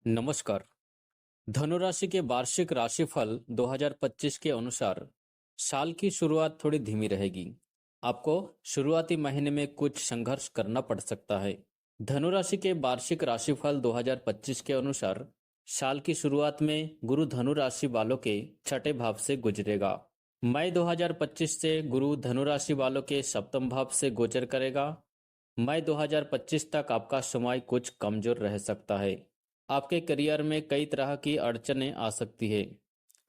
नमस्कार। धनुराशि के वार्षिक राशिफल 2025 के अनुसार साल की शुरुआत थोड़ी धीमी रहेगी। आपको शुरुआती महीने में कुछ संघर्ष करना पड़ सकता है। धनुराशि के वार्षिक राशिफल 2025 के अनुसार साल की शुरुआत में गुरु धनु राशि वालों के छठे भाव से गुजरेगा। मई 2025 से गुरु धनुराशि वालों के सप्तम भाव से गोचर करेगा। मई 2025 तक आपका समय कुछ कमजोर रह सकता है। आपके करियर में कई तरह की अड़चनें आ सकती है।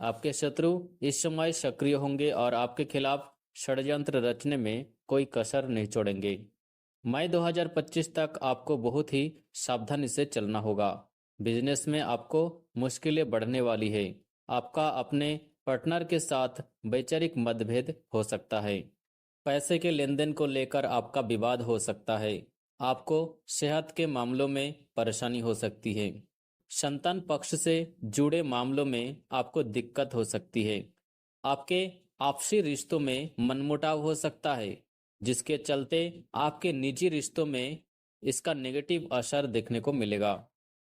आपके शत्रु इस समय सक्रिय होंगे और आपके खिलाफ षड्यंत्र रचने में कोई कसर नहीं छोड़ेंगे। मई 2025 तक आपको बहुत ही सावधानी से चलना होगा। बिजनेस में आपको मुश्किलें बढ़ने वाली है। आपका अपने पार्टनर के साथ वैचारिक मतभेद हो सकता है। पैसे के लेन देन को लेकर आपका विवाद हो सकता है। आपको सेहत के मामलों में परेशानी हो सकती है। संतान पक्ष से जुड़े मामलों में आपको दिक्कत हो सकती है। आपके आपसी रिश्तों में मनमुटाव हो सकता है, जिसके चलते आपके निजी रिश्तों में इसका नेगेटिव असर देखने को मिलेगा।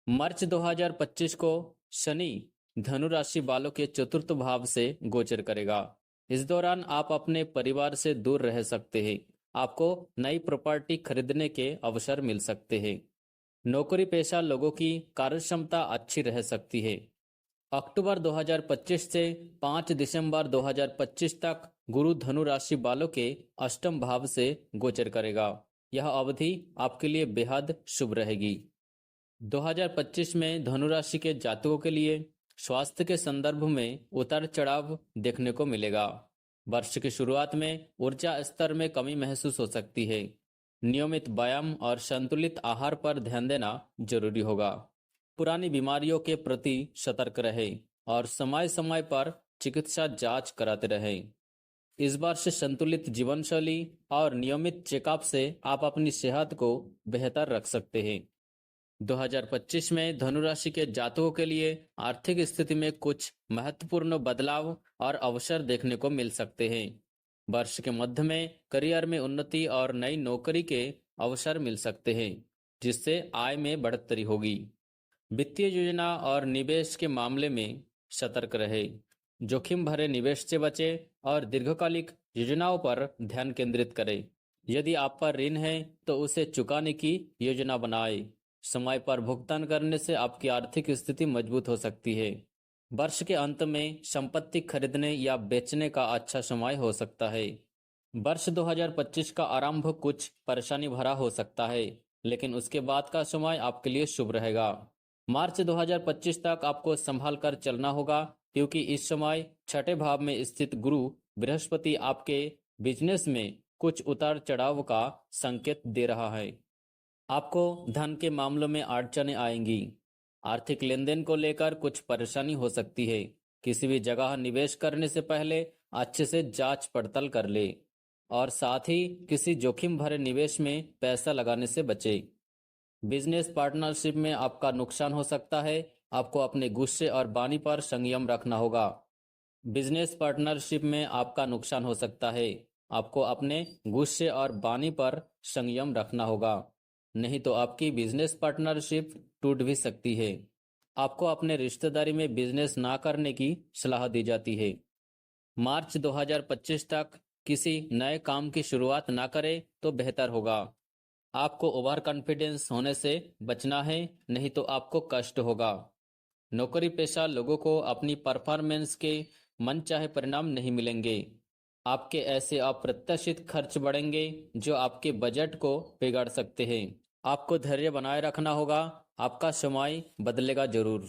मार्च 2025 को शनि धनु राशि वालों के चतुर्थ भाव से गोचर करेगा। इस दौरान आप अपने परिवार से दूर रह सकते हैं। आपको नई प्रॉपर्टी खरीदने के अवसर मिल सकते हैं। नौकरी पेशा लोगों की कार्यक्षमता अच्छी रह सकती है। अक्टूबर 2025 से 5 दिसंबर 2025 तक गुरु धनु राशि वालों के अष्टम भाव से गोचर करेगा। यह अवधि आपके लिए बेहद शुभ रहेगी। 2025 में धनु राशि के जातकों के लिए स्वास्थ्य के संदर्भ में उतार चढ़ाव देखने को मिलेगा। वर्ष की शुरुआत में ऊर्जा स्तर में कमी महसूस हो सकती है। नियमित व्यायाम और संतुलित आहार पर ध्यान देना जरूरी होगा। पुरानी बीमारियों के प्रति सतर्क रहें और समय समय पर चिकित्सा जांच कराते रहें। इस बार से संतुलित जीवन शैली और नियमित चेकअप से आप अपनी सेहत को बेहतर रख सकते हैं। 2025 में धनुराशि के जातकों के लिए आर्थिक स्थिति में कुछ महत्वपूर्ण बदलाव और अवसर देखने को मिल सकते हैं। वर्ष के मध्य में करियर में उन्नति और नई नौकरी के अवसर मिल सकते हैं, जिससे आय में बढ़ोतरी होगी। वित्तीय योजना और निवेश के मामले में सतर्क रहे। जोखिम भरे निवेश से बचे और दीर्घकालिक योजनाओं पर ध्यान केंद्रित करें। यदि आप पर ऋण है तो उसे चुकाने की योजना बनाएं। समय पर भुगतान करने से आपकी आर्थिक स्थिति मजबूत हो सकती है। वर्ष के अंत में संपत्ति खरीदने या बेचने का अच्छा समय हो सकता है। वर्ष 2025 का आरंभ कुछ परेशानी भरा हो सकता है, लेकिन उसके बाद का समय आपके लिए शुभ रहेगा। मार्च 2025 तक आपको संभाल कर चलना होगा, क्योंकि इस समय छठे भाव में स्थित गुरु बृहस्पति आपके बिजनेस में कुछ उतार चढ़ाव का संकेत दे रहा है। आपको धन के मामलों में अड़चनें आएंगी। आर्थिक लेन देन को लेकर कुछ परेशानी हो सकती है। किसी भी जगह निवेश करने से पहले अच्छे से जांच पड़ताल कर ले और साथ ही किसी जोखिम भरे निवेश में पैसा लगाने से बचे। बिजनेस पार्टनरशिप में आपका नुकसान हो सकता है। आपको अपने गुस्से और वाणी पर संयम रखना होगा। बिजनेस पार्टनरशिप में आपका नुकसान हो सकता है। आपको अपने गुस्से और वाणी पर संयम रखना होगा, नहीं तो आपकी बिजनेस पार्टनरशिप टूट भी सकती है। आपको अपने रिश्तेदारी में बिजनेस ना करने की सलाह दी जाती है। मार्च 2025 तक किसी नए काम की शुरुआत ना करें तो बेहतर होगा। आपको ओवर कॉन्फिडेंस होने से बचना है, नहीं तो आपको कष्ट होगा। नौकरी पेशा लोगों को अपनी परफॉर्मेंस के मनचाहे परिणाम नहीं मिलेंगे। आपके ऐसे अप्रत्याशित खर्च बढ़ेंगे जो आपके बजट को बिगाड़ सकते हैं। आपको धैर्य बनाए रखना होगा। आपका समय बदलेगा जरूर।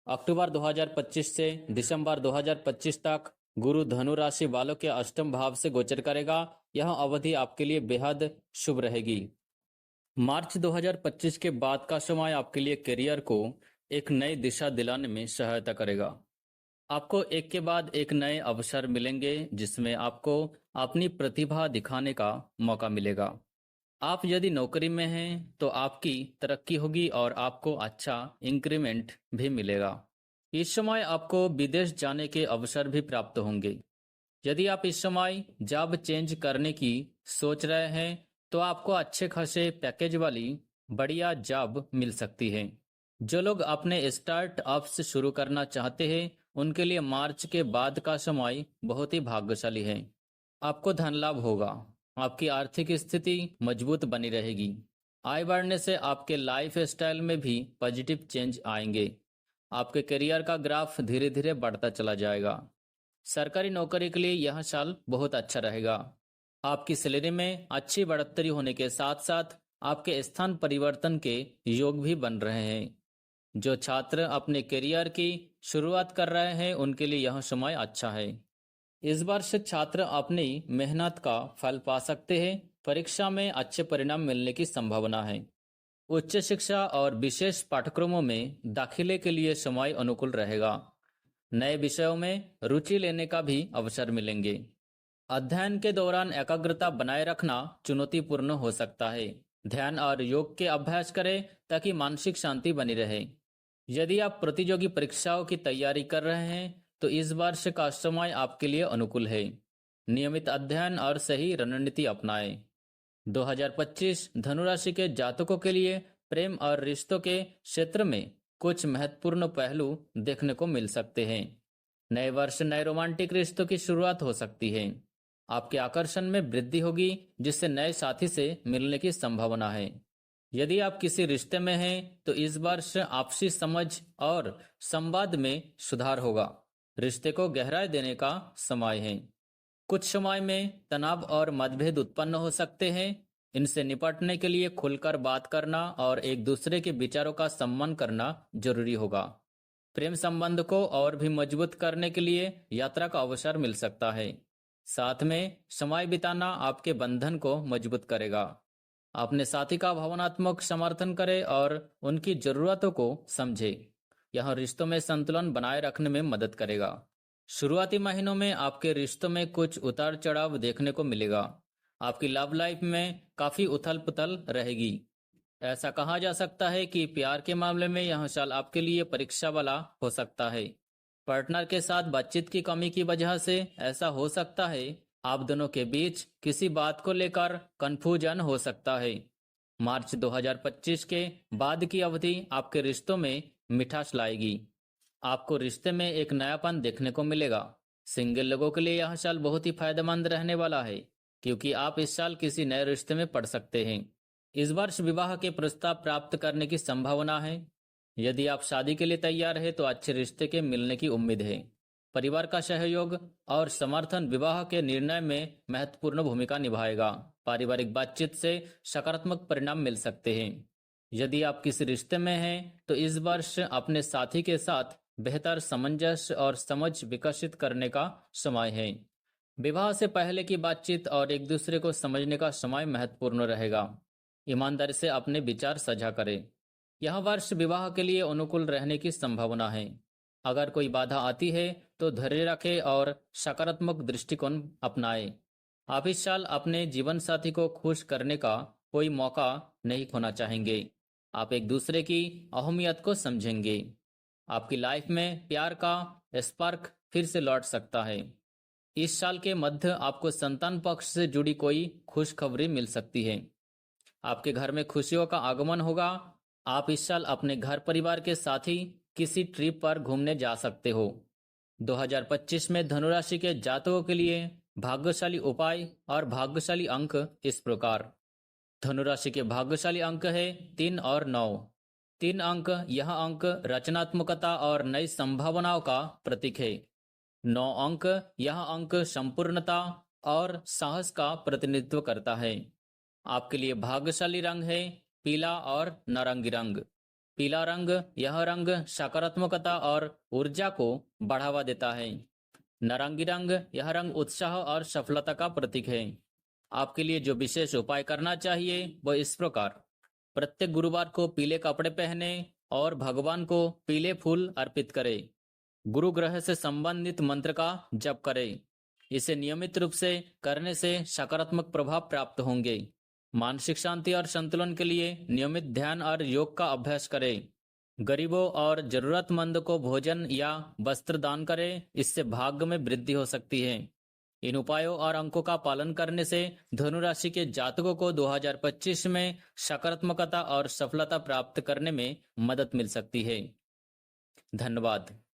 अक्टूबर 2025 से दिसंबर 2025 तक गुरु धनु राशि वालों के अष्टम भाव से गोचर करेगा। यह अवधि आपके लिए बेहद शुभ रहेगी। मार्च 2025 के बाद का समय आपके लिए करियर को एक नई दिशा दिलाने में सहायता करेगा। आपको एक के बाद एक नए अवसर मिलेंगे, जिसमें आपको अपनी प्रतिभा दिखाने का मौका मिलेगा। आप यदि नौकरी में हैं तो आपकी तरक्की होगी और आपको अच्छा इंक्रीमेंट भी मिलेगा। इस समय आपको विदेश जाने के अवसर भी प्राप्त होंगे। यदि आप इस समय जॉब चेंज करने की सोच रहे हैं तो आपको अच्छे खासे पैकेज वाली बढ़िया जॉब मिल सकती है। जो लोग अपने स्टार्टअप्स शुरू करना चाहते हैं उनके लिए मार्च के बाद का समय बहुत ही भाग्यशाली है। आपको धन लाभ होगा। आपकी आर्थिक स्थिति मजबूत बनी रहेगी। आय बढ़ने से आपके लाइफ स्टाइल में भी पॉजिटिव चेंज आएंगे। आपके करियर का ग्राफ धीरे धीरे बढ़ता चला जाएगा। सरकारी नौकरी के लिए यह साल बहुत अच्छा रहेगा। आपकी सैलरी में अच्छी बढ़ोतरी होने के साथ साथ आपके स्थान परिवर्तन के योग भी बन रहे हैं। जो छात्र अपने करियर की शुरुआत कर रहे हैं उनके लिए यह समय अच्छा है। इस वर्ष छात्र अपनी मेहनत का फल पा सकते हैं। परीक्षा में अच्छे परिणाम मिलने की संभावना है। उच्च शिक्षा और विशेष पाठ्यक्रमों में दाखिले के लिए समय अनुकूल रहेगा। नए विषयों में रुचि लेने का भी अवसर मिलेंगे। अध्ययन के दौरान एकाग्रता बनाए रखना चुनौतीपूर्ण हो सकता है। ध्यान और योग के अभ्यास करें ताकि मानसिक शांति बनी रहे। यदि आप प्रतियोगी परीक्षाओं की तैयारी कर रहे हैं तो इस वर्ष का समय आपके लिए अनुकूल है। नियमित अध्ययन और सही रणनीति अपनाएं। 2025 धनुराशि के जातकों के लिए प्रेम और रिश्तों के क्षेत्र में कुछ महत्वपूर्ण पहलू देखने को मिल सकते हैं। नए वर्ष नए रोमांटिक रिश्तों की शुरुआत हो सकती है। आपके आकर्षण में वृद्धि होगी जिससे नए साथी से मिलने की संभावना है। यदि आप किसी रिश्ते में हैं तो इस वर्ष आपसी समझ और संवाद में सुधार होगा। रिश्ते को गहराई देने का समय है। कुछ समय में तनाव और मतभेद उत्पन्न हो सकते हैं। इनसे निपटने के लिए खुलकर बात करना और एक दूसरे के विचारों का सम्मान करना जरूरी होगा। प्रेम संबंध को और भी मजबूत करने के लिए यात्रा का अवसर मिल सकता है। साथ में समय बिताना आपके बंधन को मजबूत करेगा। अपने साथी का भावनात्मक समर्थन करें और उनकी जरूरतों को समझे। यह रिश्तों में संतुलन बनाए रखने में मदद करेगा। शुरुआती महीनों में आपके रिश्तों में कुछ उतार चढ़ाव देखने को मिलेगा। आपकी लव लाइफ में काफी उथल पुथल रहेगी। ऐसा कहा जा सकता है कि प्यार के मामले में यह साल आपके लिए परीक्षा वाला हो सकता है। पार्टनर के साथ बातचीत की कमी की वजह से ऐसा हो सकता है आप दोनों के बीच किसी बात को लेकर कंफ्यूजन हो सकता है। मार्च 2025 के बाद की अवधि आपके रिश्तों में मिठास लाएगी। आपको रिश्ते में एक नयापन देखने को मिलेगा। सिंगल लोगों के लिए यह साल बहुत ही फायदेमंद रहने वाला है क्योंकि आप इस साल किसी नए रिश्ते में पड़ सकते हैं। इस वर्ष विवाह के प्रस्ताव प्राप्त करने की संभावना है। यदि आप शादी के लिए तैयार हैं तो अच्छे रिश्ते के मिलने की उम्मीद है। परिवार का सहयोग और समर्थन विवाह के निर्णय में महत्वपूर्ण भूमिका निभाएगा। पारिवारिक बातचीत से सकारात्मक परिणाम मिल सकते हैं। यदि आप किसी रिश्ते में हैं तो इस वर्ष अपने साथी के साथ बेहतर सामंजस्य और समझ विकसित करने का समय है। विवाह से पहले की बातचीत और एक दूसरे को समझने का समय महत्वपूर्ण रहेगा। ईमानदारी से अपने विचार साझा करें। यह वर्ष विवाह के लिए अनुकूल रहने की संभावना है। अगर कोई बाधा आती है तो धैर्य रखें और सकारात्मक दृष्टिकोण अपनाएं। आप इस साल अपने जीवन साथी को खुश करने का कोई मौका नहीं खोना चाहेंगे। आप एक दूसरे की अहमियत को समझेंगे। आपकी लाइफ में प्यार का स्पार्क फिर से लौट सकता है। इस साल के मध्य आपको संतान पक्ष से जुड़ी कोई खुशखबरी मिल सकती है। आपके घर में खुशियों का आगमन होगा। आप इस साल अपने घर परिवार के साथ ही किसी ट्रिप पर घूमने जा सकते हो। 2025 में धनुराशि के जातकों के लिए भाग्यशाली उपाय और भाग्यशाली अंक इस प्रकार। धनुराशि के भाग्यशाली अंक है 3 और 9। 3 अंक, यह अंक रचनात्मकता और नई संभावनाओं का प्रतीक है। 9 अंक, यह अंक संपूर्णता और साहस का प्रतिनिधित्व करता है। आपके लिए भाग्यशाली रंग है पीला और नारंगी रंग। पीला रंग, यह रंग सकारात्मकता और ऊर्जा को बढ़ावा देता है। नारंगी रंग, यह रंग उत्साह और सफलता का प्रतीक है। आपके लिए जो विशेष उपाय करना चाहिए वह इस प्रकार। प्रत्येक गुरुवार को पीले कपड़े पहने और भगवान को पीले फूल अर्पित करें। गुरु ग्रह से संबंधित मंत्र का जप करें। इसे नियमित रूप से करने से सकारात्मक प्रभाव प्राप्त होंगे। मानसिक शांति और संतुलन के लिए नियमित ध्यान और योग का अभ्यास करें। गरीबों और जरूरतमंद को भोजन या वस्त्र दान करें। इससे भाग्य में वृद्धि हो सकती है। इन उपायों और अंकों का पालन करने से धनु राशि के जातकों को 2025 में सकारात्मकता और सफलता प्राप्त करने में मदद मिल सकती है। धन्यवाद।